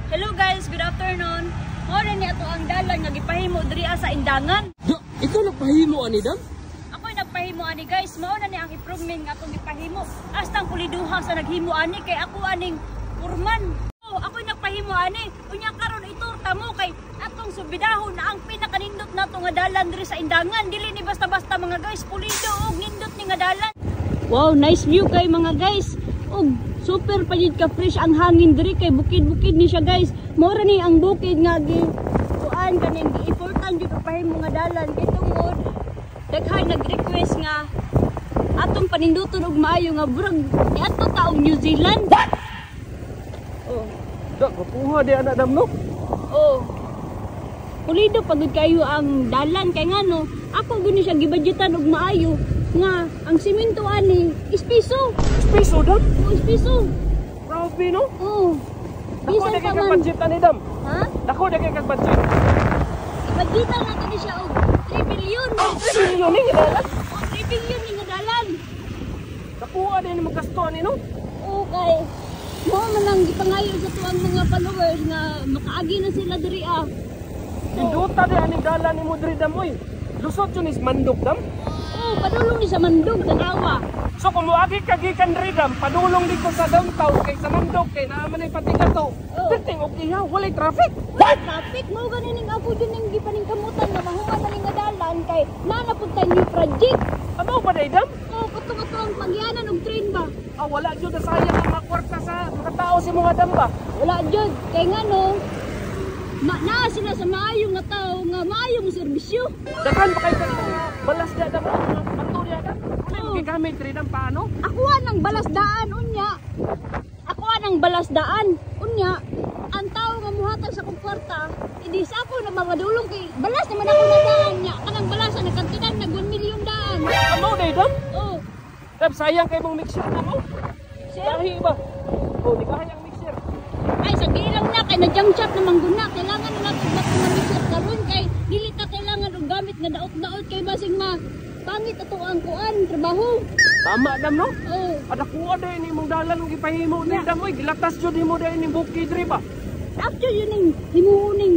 Hello guys, good afternoon. Mora ni ato ang dalan nga gipahimo diri sa Indangan. Ikaw nagpahimo ani dam? Ako'y nagpahimo ani guys. Mao na ni ang improvement nga atong gipahimo. Astang puliduha sa naghimo ani kay ako aning purman. Ako'y nagpahimo ani. Unya karon iturta mo kay atong subidahon na ang pinakanindot nato nga dalan diri sa Indangan. Dili ni basta-basta mga guys, pulido og nindot ni nga dalan. Wow, nice view kay mga guys. Og super pagid ka fresh ang hangin diri kay bukid-bukid ni siya guys. Mora ni ang bukid nga gi kuan kaning gi-effortan jud pahimo nga dalan kay tungod daghay nag-request nga atong paninduton og maayo nga burag ni adto taong New Zealand. What? Oh. Dak kapuha di anak dam no? Oh. Pulido pagud kayo ang dalan kay ngano ako guni siya gibudgetan og maayo nga ang simento ani is piso. Piso dam? Oh, is piso. Grabe no? Oh. Dako na kay budget ani dam. Ha? Dako na kay budget. Ibudgetan nato ni siya og 3 billion. 3 billion ni dalan? 3 billion ni nga dalan. Kapuha din mo gasto ani no? Okay. Mo man ang gipangayo sa tuwang mga followers nga makaagi na sila diri ah. Induta di ani dalan ni mo diri dam oy. Lusot yun is mandog dam? Oh, padulong ni sa mandog tanawa. So kung muagi kagikan diri dam, padulong dito sa downtown kay sa mandog kay naaman ay patigato. Perting og ihaw, walay traffic. What? Traffic mo ganin ning ako dun ning gipaning kamutan na mahuman na ning nga dalan kay nanapud tay new project. Ano ba day dam? Oh, kato ang pagyanan og train ba? Ah, wala jud na sayang ang mga kwarta sa mga tao si mga dam ba? Wala jud kay ngano naa sila sa maayo nga tao nga maayo mo serbisyo. Dagan pa kay balas da dam mga bato niya dam. Ano gigamit diri dam paano? Ako nang balasdaan unya. Ako nang balasdaan unya. Ang tao nga muhatag sa kong kwarta, hindi sa ako na mamadulong kay balas naman ako na daan niya. Kanang balasan na kantinan nag 1 million daan. Amo day dam? Oh. Dam sayang kay mong mixer na mo. Dahi ba? Oh, di ba ang mixer? Ay sa gilang na kay na jump shop na mangguna kailangan na natin ba't na mixer karon kay dili ta kailangan og gamit nga daot-daot kay basing pangit ato ang kuan trabaho. Tama dam no? Oh. Ada kuha day ni mong dalan og ipahimo ni dam oy gilatas jud nimo day ni bukid diri ba? After yun ning himuuning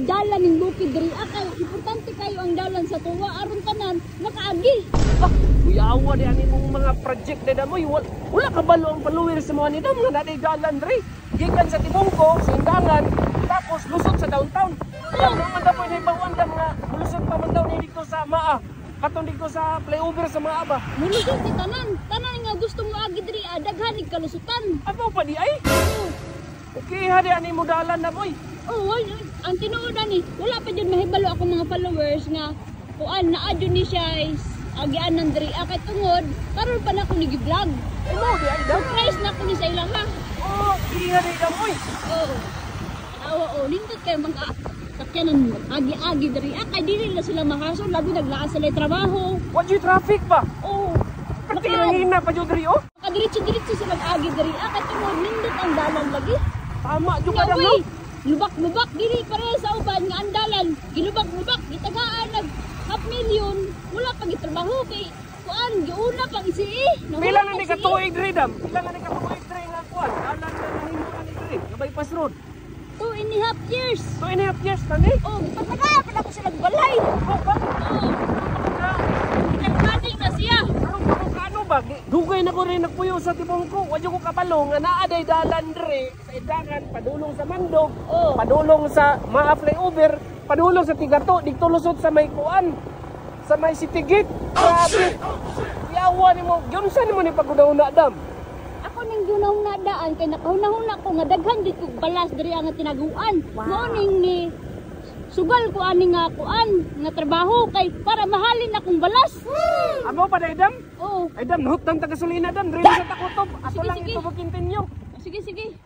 dalan ning bukid diri kay importante kayo ang dalan sa tuwa aron tanan nakaagi. Kuyawa di ani mong mga project na dam oy wala ka balo ang followers sa mga ni dam nga naday dalan diri. Gikan sa Tibungko, sa Indangan, tapos lusot sa downtown. Kaya naman na po inibawang dam nga lusot pa man daw ni dito sa Maa. Katong dito sa flyover sa Maa ba? Mulusot di tanan nga gusto mo agi diri daghan ig kalusutan. Ano pa di ay? Okay ha di ani mo dalan na boy. Oh, ang tinuod ani, wala pa jud mahibalo ako mga followers nga kuan naa jud ni siya is agian nang diri kay tungod karon pa na ko ni gi-vlog. Ano di ay daw? Surprise na ko ni sa ila ha. Oh, iya di dam boy. Oh. Oo, nindot kay mga sakyanan agi-agi diri kay dili na sila mahasol labi naglaas sila trabaho. What you traffic ba? Oh. Pati hina pa jud diri oh. Diretso sila agi diri kay tungod nindot ang dalan lagi. Tama jud ka dam no. Lubak-lubak diri pare sa uban nga ang dalan. Gilubak-lubak gitagaan nag 500,000 wala pa gitrabaho kay kuan giuna pag isi. Pila na ni ka tuig diri dam? Pila na ni ka tuig diri nga kuan? Dalan na nahimo ani diri. Nga bypass road. 2.5 years. 2.5 years tani? Oh, gitatagaan pa ako sila balay. Oh, ba? Oh. Nagkating na siya. Ano ba? Dugay na ko rin nagpuyo sa Tibungko. Wadyo ko kabalo nga naa day dalan diri sa Indangan, padulong sa Mandog, padulong sa Maa flyover, padulong sa Tigato, dito lusot sa may kuan, sa may City Gate. Grabe. Yawa nimo, gyunsa nimo ni paguna-una dam. Ako ning gunawna daan kay nakahuna-huna ko nga daghan dit kog balas diri ang tinaguan. Mao ning ni sugal ko ani nga kuan nga trabaho kay para mahalin akong balas. Amo pa day dam? Oh. Ay dam, nahutang taga Sulina dam, diri sa Takutob. Ato lang ito continue. Sige.